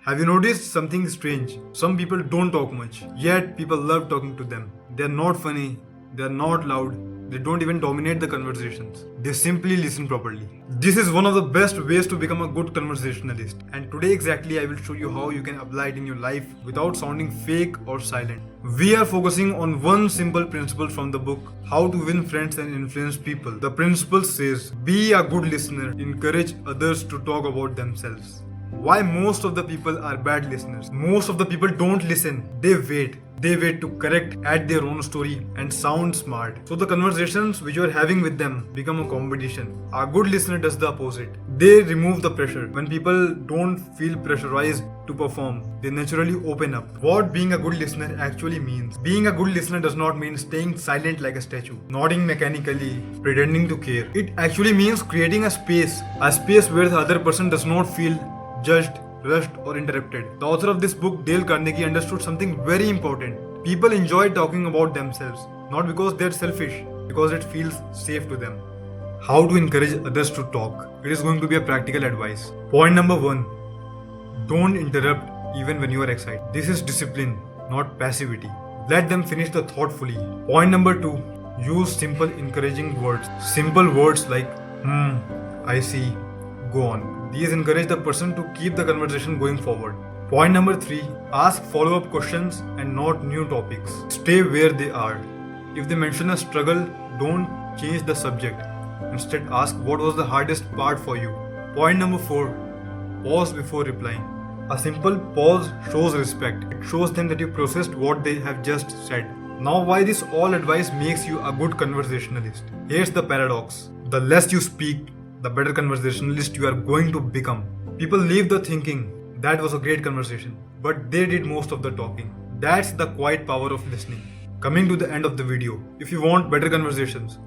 Have you noticed something strange? Some people don't talk much, yet people love talking to them. They're not funny, they're not loud, they don't even dominate the conversations. They simply listen properly. This is one of the best ways to become a good conversationalist. And today exactly I will show you how you can apply it in your life without sounding fake or silent. We are focusing on one simple principle from the book, How to Win Friends and Influence People. The principle says, be a good listener, encourage others to talk about themselves. Why most of the people are bad listeners? Most of the people don't listen, they wait. They wait to correct, add their own story, and sound smart. So the conversations which you are having with them become a competition. A good listener does the opposite. They remove the pressure. When people don't feel pressurized to perform, they naturally open up. What being a good listener actually means. Being a good listener does not mean staying silent like a statue, nodding mechanically, pretending to care. It actually means creating a space where the other person does not feel judged, rushed, or interrupted. The author of this book, Dale Carnegie, understood something very important. People enjoy talking about themselves, not because they're selfish, because it feels safe to them. How to encourage others to talk? It is going to be a practical advice. Point number 1. Don't interrupt even when you are excited. This is discipline, not passivity. Let them finish the thought fully. Point number 2. Use simple encouraging words. Simple words like, I see, go on. These encourage the person to keep the conversation going forward. Point number 3. Ask follow-up questions and not new topics. Stay where they are. If they mention a struggle, don't change the subject. Instead, ask what was the hardest part for you. Point number 4. Pause before replying. A simple pause shows respect. It shows them that you processed what they have just said. Now, why this all advice makes you a good conversationalist? Here's the paradox. The less you speak, the better conversationalist you are going to become. People leave the thinking, that was a great conversation, but they did most of the talking. That's the quiet power of listening. Coming to the end of the video, if you want better conversations,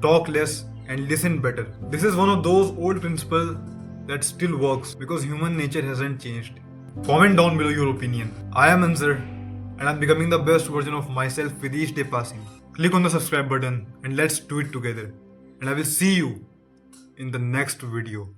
talk less and listen better. This is one of those old principles that still works because human nature hasn't changed. Comment down below your opinion. I am Anzar and I'm becoming the best version of myself with each day passing. Click on the subscribe button and let's do it together. And I will see you in the next video.